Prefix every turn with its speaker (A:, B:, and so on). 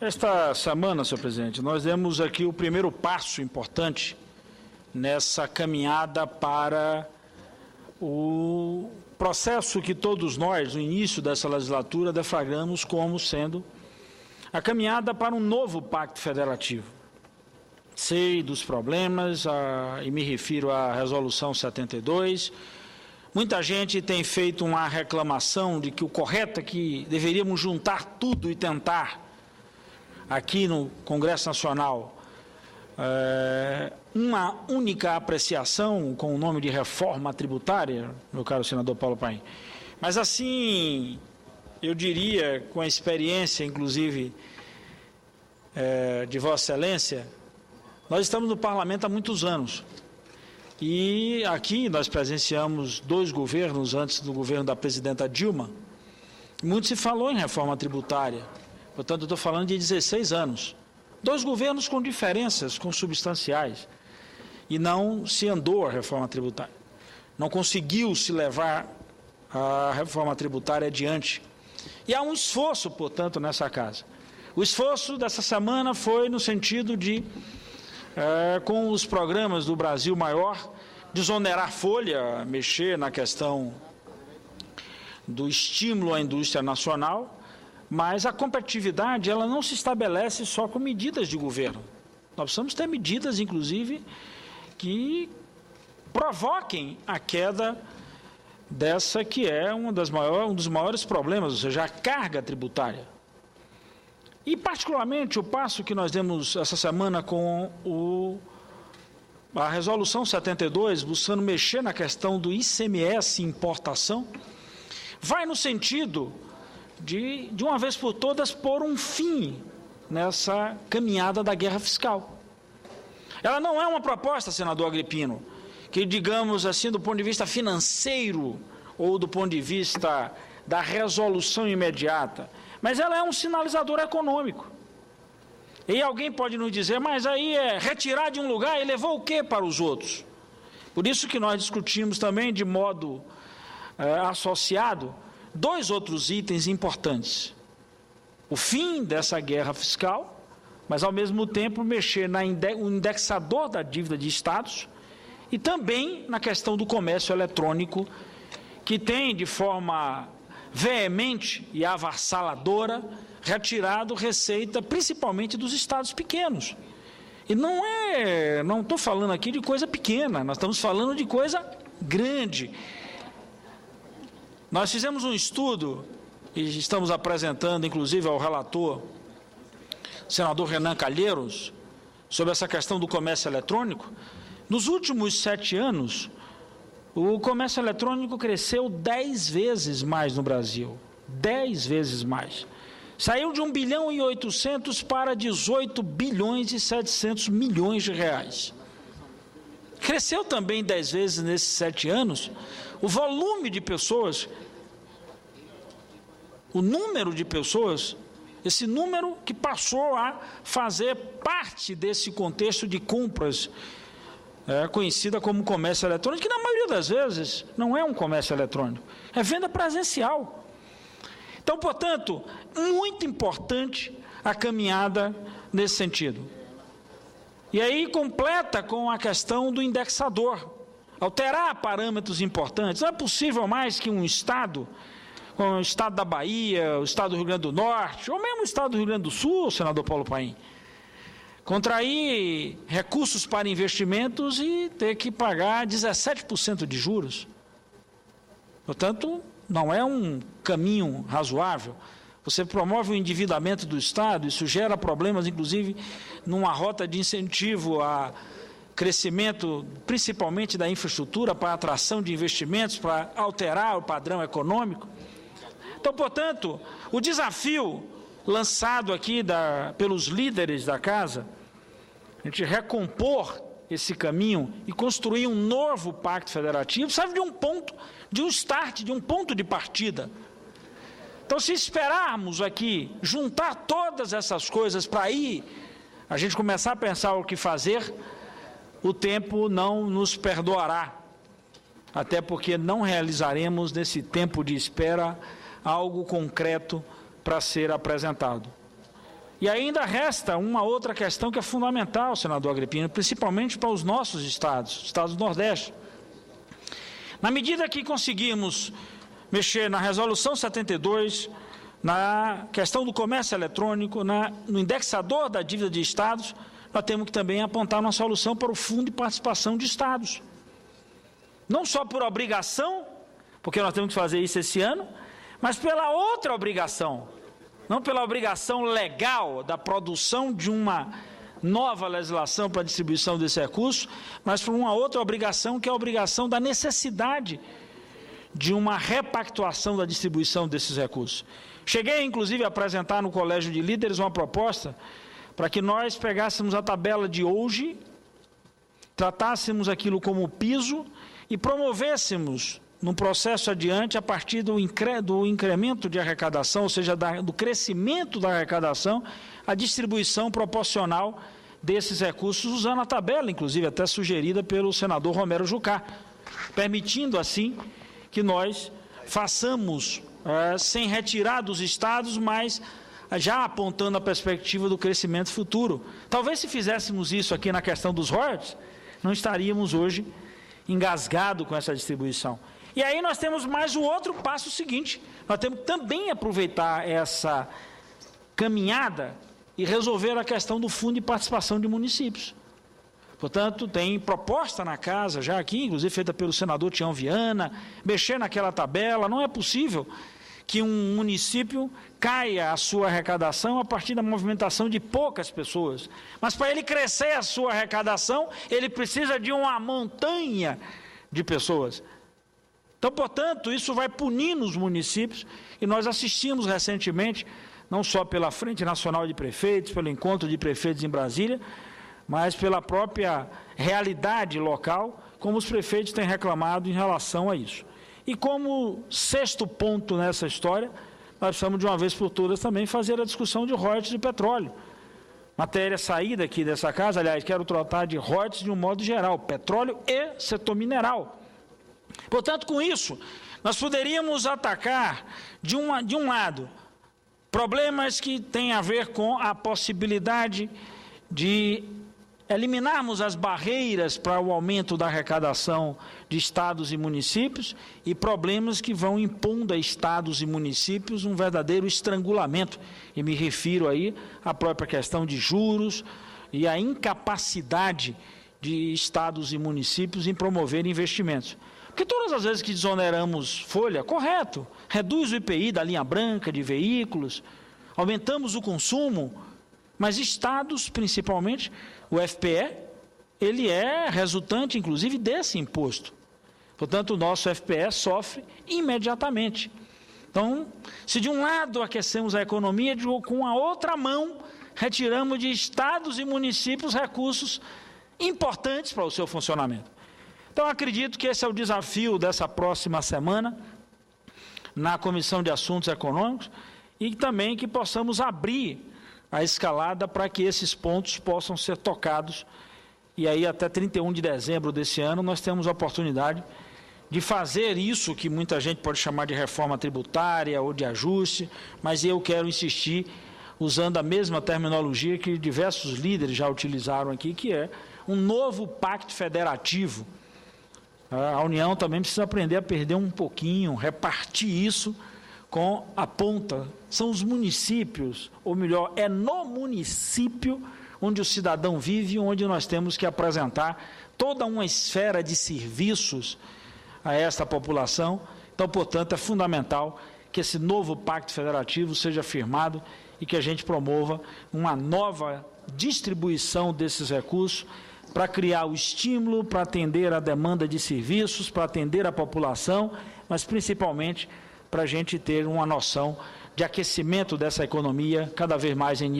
A: Esta semana, senhor presidente, nós demos aqui o primeiro passo importante nessa caminhada para o processo que todos nós, no início dessa legislatura, deflagramos como sendo a caminhada para um novo pacto federativo. Sei dos problemas e me refiro à Resolução 72. Muita gente tem feito uma reclamação de que o correto é que deveríamos juntar tudo e tentar, aqui no Congresso Nacional, uma única apreciação com o nome de reforma tributária, meu caro senador Paulo Paim. Mas assim, eu diria, com a experiência, inclusive, de Vossa Excelência, nós estamos no Parlamento há muitos anos. E aqui nós presenciamos 2 governos antes do governo da presidenta Dilma. Muito se falou em reforma tributária. Portanto, eu estou falando de 16 anos. 2 governos com diferenças consubstanciais. E não se andou a reforma tributária. Não conseguiu se levar a reforma tributária adiante. E há um esforço, portanto, nessa casa. O esforço dessa semana foi no sentido de, com os programas do Brasil Maior, desonerar folha, mexer na questão do estímulo à indústria nacional. Mas a competitividade, ela não se estabelece só com medidas de governo. Nós precisamos ter medidas, inclusive, que provoquem a queda dessa que é um dos maiores problemas, ou seja, a carga tributária. E, particularmente, o passo que nós demos essa semana com a Resolução 72, buscando mexer na questão do ICMS importação, vai no sentido de uma vez por todas, pôr um fim nessa caminhada da guerra fiscal. Ela não é uma proposta, senador Agripino, que, digamos assim, do ponto de vista financeiro ou do ponto de vista da resolução imediata, mas ela é um sinalizador econômico. E alguém pode nos dizer, mas aí é retirar de um lugar e levou o quê para os outros? Por isso que nós discutimos também de modo associado 2 outros itens importantes. O fim dessa guerra fiscal, mas ao mesmo tempo mexer no indexador da dívida de estados e também na questão do comércio eletrônico, que tem de forma veemente e avassaladora retirado receita principalmente dos estados pequenos. E não estou falando aqui de coisa pequena, nós estamos falando de coisa grande. Nós fizemos um estudo, e estamos apresentando, inclusive, ao relator, senador Renan Calheiros, sobre essa questão do comércio eletrônico. Nos últimos 7 anos, o comércio eletrônico cresceu 10 vezes mais no Brasil. 10 vezes mais. Saiu de 1 bilhão e 800 para 18 bilhões e 700 milhões de reais. Cresceu também 10 vezes nesses 7 anos o volume de pessoas, o número de pessoas, esse número que passou a fazer parte desse contexto de compras conhecida como comércio eletrônico, que na maioria das vezes não é um comércio eletrônico, é venda presencial. Então, portanto, muito importante a caminhada nesse sentido. E aí completa com a questão do indexador. Alterar parâmetros importantes. Não é possível mais que um estado, como o estado da Bahia, o estado do Rio Grande do Norte, ou mesmo o estado do Rio Grande do Sul, senador Paulo Paim, contrair recursos para investimentos e ter que pagar 17% de juros. Portanto, não é um caminho razoável. Você promove o endividamento do Estado, isso gera problemas, inclusive, numa rota de incentivo a crescimento, principalmente da infraestrutura, para atração de investimentos, para alterar o padrão econômico. Então, portanto, o desafio lançado aqui pelos líderes da casa, a gente recompor esse caminho e construir um novo pacto federativo, serve de um ponto, de um start, de um ponto de partida. Então, se esperarmos aqui, juntar todas essas coisas para aí, a gente começar a pensar o que fazer, o tempo não nos perdoará, até porque não realizaremos nesse tempo de espera algo concreto para ser apresentado. E ainda resta uma outra questão que é fundamental, senador Agrippino, principalmente para os nossos estados do Nordeste. Na medida que conseguimos mexer na Resolução 72, na questão do comércio eletrônico, no indexador da dívida de estados, nós temos que também apontar uma solução para o Fundo de Participação de Estados. Não só por obrigação, porque nós temos que fazer isso esse ano, mas pela outra obrigação, não pela obrigação legal da produção de uma nova legislação para a distribuição desse recurso, mas por uma outra obrigação, que é a obrigação da necessidade de uma repactuação da distribuição desses recursos. Cheguei, inclusive, a apresentar no Colégio de Líderes uma proposta para que nós pegássemos a tabela de hoje, tratássemos aquilo como piso e promovêssemos num processo adiante a partir do incremento de arrecadação, ou seja, do crescimento da arrecadação, a distribuição proporcional desses recursos, usando a tabela, inclusive até sugerida pelo senador Romero Jucá, permitindo assim que nós façamos, sem retirar dos estados, mas já apontando a perspectiva do crescimento futuro. Talvez se fizéssemos isso aqui na questão dos royalties, não estaríamos hoje engasgados com essa distribuição. E aí nós temos mais um outro passo seguinte, nós temos que também aproveitar essa caminhada e resolver a questão do Fundo de Participação de Municípios. Portanto, tem proposta na casa, já aqui, inclusive feita pelo senador Tião Viana, mexer naquela tabela. Não é possível que um município caia a sua arrecadação a partir da movimentação de poucas pessoas. Mas para ele crescer a sua arrecadação, ele precisa de uma montanha de pessoas. Então, portanto, isso vai punir os municípios, e nós assistimos recentemente, não só pela Frente Nacional de Prefeitos, pelo Encontro de Prefeitos em Brasília, mas pela própria realidade local, como os prefeitos têm reclamado em relação a isso. E como sexto ponto nessa história, nós precisamos de uma vez por todas também fazer a discussão de royalties de petróleo. Matéria saída aqui dessa casa, aliás, quero tratar de royalties de um modo geral, petróleo e setor mineral. Portanto, com isso, nós poderíamos atacar, de um lado, problemas que têm a ver com a possibilidade de eliminarmos as barreiras para o aumento da arrecadação de estados e municípios, e problemas que vão impondo a estados e municípios um verdadeiro estrangulamento. E me refiro aí à própria questão de juros e à incapacidade de estados e municípios em promover investimentos. Porque todas as vezes que desoneramos folha, correto, reduz o IPI da linha branca de veículos, aumentamos o consumo, mas estados, principalmente, o FPE, ele é resultante, inclusive, desse imposto. Portanto, o nosso FPE sofre imediatamente. Então, se de um lado aquecemos a economia, com a outra mão, retiramos de estados e municípios recursos importantes para o seu funcionamento. Então, acredito que esse é o desafio dessa próxima semana, na Comissão de Assuntos Econômicos, e também que possamos abrir a escalada para que esses pontos possam ser tocados. E aí, até 31 de dezembro desse ano, nós temos a oportunidade de fazer isso que muita gente pode chamar de reforma tributária ou de ajuste, mas eu quero insistir, usando a mesma terminologia que diversos líderes já utilizaram aqui, que é um novo pacto federativo. A União também precisa aprender a perder um pouquinho, repartir isso com a ponta. São os municípios, ou melhor, é no município onde o cidadão vive, onde nós temos que apresentar toda uma esfera de serviços a esta população. Então, portanto, é fundamental que esse novo pacto federativo seja firmado e que a gente promova uma nova distribuição desses recursos para criar o estímulo, para atender a demanda de serviços, para atender a população, mas principalmente para a gente ter uma noção de aquecimento dessa economia cada vez mais em nível